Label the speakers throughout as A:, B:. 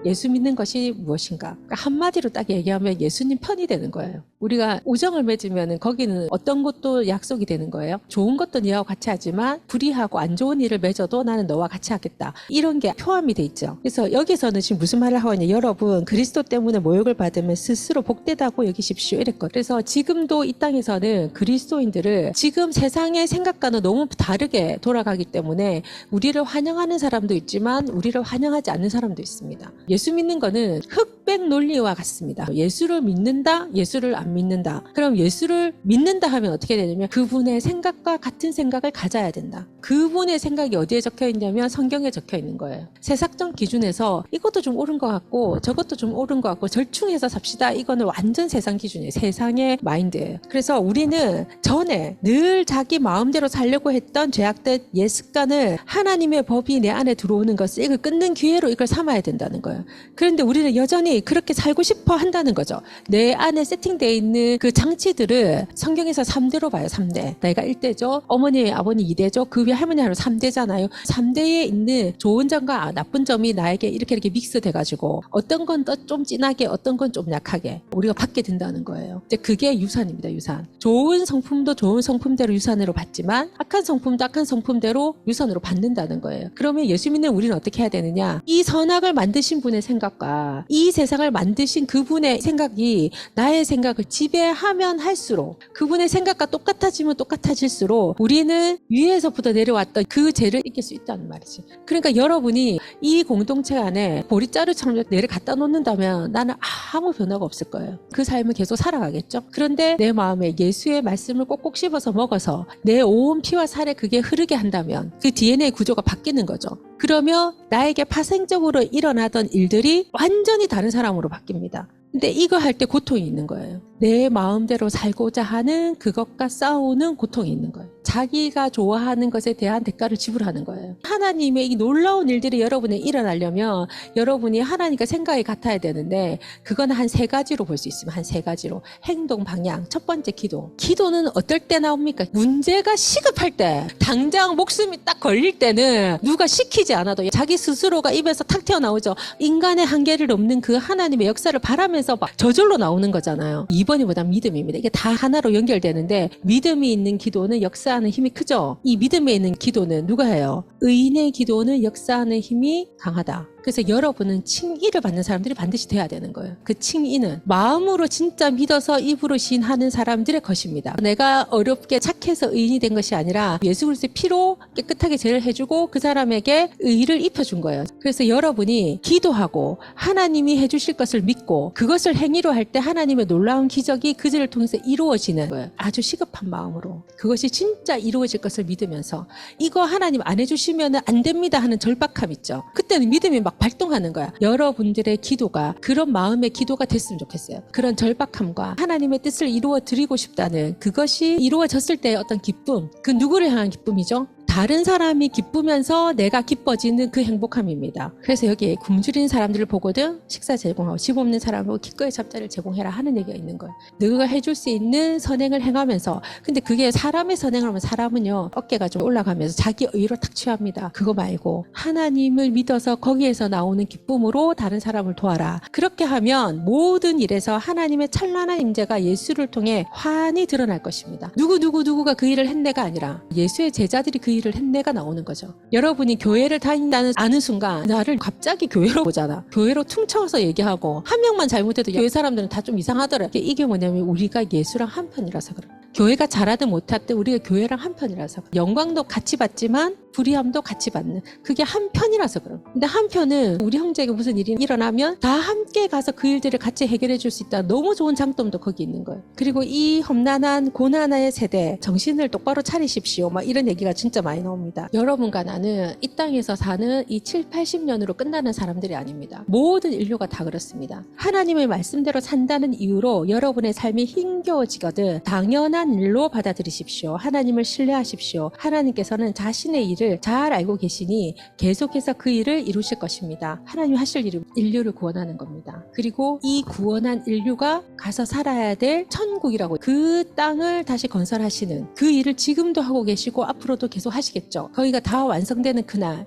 A: 예수 믿는 것이 무엇인가? 그러니까 한마디로 딱 얘기하면 예수님 편이 되는 거예요. 우리가 우정을 맺으면 거기는 어떤 것도 약속이 되는 거예요. 좋은 것도 너와 같이 하지만 불의하고 안 좋은 일을 맺어도 나는 너와 같이 하겠다. 이런 게 포함이 돼 있죠. 그래서 여기서는 지금 무슨 말을 하고 있냐. 여러분 그리스도 때문에 모욕을 받으면 스스로 복되다고 여기십시오. 이랬거든요. 그래서 지금도 이 땅에서는 그리스도인들을 지금 세상의 생각과는 너무 다르게 돌아가기 때문에 우리를 환영하는 사람도 있지만 우리를 환영하지 않는 사람도 있습니다. 예수 믿는 거는 흑백 논리와 같습니다. 예수를 믿는다, 예수를 안 믿는다. 그럼 예수를 믿는다 하면 어떻게 되냐면 그분의 생각과 같은 생각을 가져야 된다. 그분의 생각이 어디에 적혀 있냐면 성경에 적혀 있는 거예요. 세상적 기준에서 이것도 좀 옳은 것 같고 저것도 좀 옳은 것 같고 절충해서 삽시다. 이거는 완전 세상 기준이에요. 세상의 마인드예요. 그래서 우리는 전에 늘 자기 마음대로 살려고 했던 죄악된 옛 습관을 하나님의 법이 내 안에 들어오는 것을 이걸 끊는 기회로 이걸 삼아야 된다는 거예요. 그런데 우리는 여전히 그렇게 살고 싶어 한다는 거죠. 내 안에 세팅되어 있는 그 장치들을 성경에서 3대로 봐요. 3대. 내가 1대죠. 어머니, 아버님 2대죠. 그 위에 할머니, 할아버지 3대잖아요. 3대에 있는 좋은 점과 나쁜 점이 나에게 이렇게 믹스돼가지고 어떤 건 좀 진하게 어떤 건 좀 약하게 우리가 받게 된다는 거예요. 이제 그게 유산입니다. 유산. 좋은 성품도 좋은 성품대로 유산으로 받지만 악한 성품도 악한 성품대로 유산으로 받는다는 거예요. 그러면 예수 믿는 우리는 어떻게 해야 되느냐? 이 선악을 만드신 분의 생각과 이 세상을 만드신 그분의 생각이 나의 생각을 지배하면 할수록 그분의 생각과 똑같아질수록 우리는 위에서부터 내려왔던 그 죄를 이길 수 있다는 말이지. 그러니까 여러분이 이 공동체 안에 보리자루처럼 내를 갖다 놓는다면 나는 아무 변화가 없을 거예요. 그 삶을 계속 살아가겠죠. 그런데 내 마음에 예수의 말씀을 꼭꼭 씹어서 먹어서 내 온 피와 살에 그게 흐르게 한다면 그 DNA 구조가 바뀌는 거죠. 그러면 나에게 파생적으로 일어나던 일들이 완전히 다른 사람으로 바뀝니다. 근데 이거 할 때 고통이 있는 거예요. 내 마음대로 살고자 하는 그것과 싸우는 고통이 있는 거예요. 자기가 좋아하는 것에 대한 대가를 지불하는 거예요. 하나님의 이 놀라운 일들이 여러분에 일어나려면 여러분이 하나님과 생각이 같아야 되는데 그건 한 3가지로 볼 수 있습니다. 한 3가지로. 행동 방향. 첫 번째 기도. 기도는 어떨 때 나옵니까? 문제가 시급할 때, 당장 목숨이 딱 걸릴 때는 누가 시키지 않아도 자기 스스로가 입에서 탁 튀어나오죠. 인간의 한계를 넘는 그 하나님의 역사를 바라면서 막 저절로 나오는 거잖아요. 2번이보다 믿음입니다. 이게 다 하나로 연결되는데 믿음이 있는 기도는 역사하는 힘이 크죠. 이 믿음에 있는 기도는 누가 해요? 의인의 기도는 역사하는 힘이 강하다. 그래서 여러분은 칭의를 받는 사람들이 반드시 돼야 되는 거예요. 그 칭의는 마음으로 진짜 믿어서 입으로 시인하는 사람들의 것입니다. 내가 어렵게 착해서 의인이 된 것이 아니라 예수 그리스도의 피로 깨끗하게 죄를 해주고 그 사람에게 의를 입혀준 거예요. 그래서 여러분이 기도하고 하나님이 해주실 것을 믿고 그것을 행위로 할 때 하나님의 놀라운 기적이 그 죄를 통해서 이루어지는 거예요. 아주 시급한 마음으로 그것이 진짜 이루어질 것을 믿으면서 이거 하나님 안 해주시면 안 됩니다 하는 절박함 있죠. 그때는 믿음이 막 발동하는 거야. 여러분들의 기도가 그런 마음의 기도가 됐으면 좋겠어요. 그런 절박함과 하나님의 뜻을 이루어 드리고 싶다는 그것이 이루어졌을 때의 어떤 기쁨, 그 누구를 향한 기쁨이죠? 다른 사람이 기쁘면서 내가 기뻐지는 그 행복함입니다. 그래서 여기에 굶주린 사람들을 보거든 식사 제공하고 집 없는 사람을 기꺼이 잡자를 제공해라 하는 얘기가 있는 거예요. 너가 해줄 수 있는 선행을 행하면서 근데 그게 사람의 선행을 하면 사람은요 어깨가 좀 올라가면서 자기 의로 탁 취합니다. 그거 말고 하나님을 믿어서 거기에서 나오는 기쁨으로 다른 사람을 도와라. 그렇게 하면 모든 일에서 하나님의 찬란한 임재가 예수를 통해 환히 드러날 것입니다. 누구가 그 일을 했네가 아니라 예수의 제자들이 그 일을 했네가 나오는 거죠. 여러분이 교회를 다닌다는 아는 순간 나를 갑자기 교회로 보잖아. 교회로 퉁쳐서 얘기하고 한 명만 잘못해도 교회 사람들은 다 좀 이상하더라. 이게 뭐냐면 우리가 예수랑 한 편이라서 그래. 교회가 잘하든 못하든 우리가 교회랑 한 편이라서 그래. 영광도 같이 받지만 불의함도 같이 받는 그게 한 편이라서 그래. 근데 한 편은 우리 형제에게 무슨 일이 일어나면 다 함께 가서 그 일들을 같이 해결해 줄 수 있다. 너무 좋은 장점도 거기 있는 거예요. 그리고 이 험난한 고난의 세대 정신을 똑바로 차리십시오. 막 이런 얘기가 진짜 많이 나옵니다. 여러분과 나는 이 땅에서 사는 이 7, 80년으로 끝나는 사람들이 아닙니다. 모든 인류가 다 그렇습니다. 하나님의 말씀대로 산다는 이유로 여러분의 삶이 힘겨워지거든 당연한 일로 받아들이십시오. 하나님을 신뢰하십시오. 하나님께서는 자신의 일을 사실을 잘 알고 계시니 계속해서 그 일을 이루실 것입니다. 하나님이 하실 일은 인류를 구원하는 겁니다. 그리고 이 구원한 인류가 가서 살아야 될 천국이라고, 그 땅을 다시 건설하시는 그 일을 지금도 하고 계시고 앞으로도 계속 하시겠죠. 거기가 다 완성되는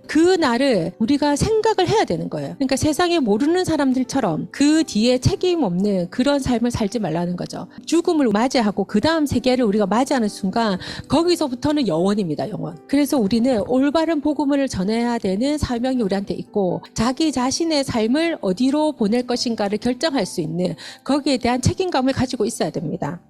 A: 그날을 우리가 생각을 해야 되는 거예요. 그러니까 세상에 모르는 사람들처럼 그 뒤에 책임 없는 그런 삶을 살지 말라는 거죠. 죽음을 맞이하고 그 다음 세계를 우리가 맞이하는 순간 거기서부터는 영원입니다. 영원. 그래서 우리는 올바른 복음을 전해야 되는 사명이 우리한테 있고, 자기 자신의 삶을 어디로 보낼 것인가를 결정할 수 있는 거기에 대한 책임감을 가지고 있어야 됩니다.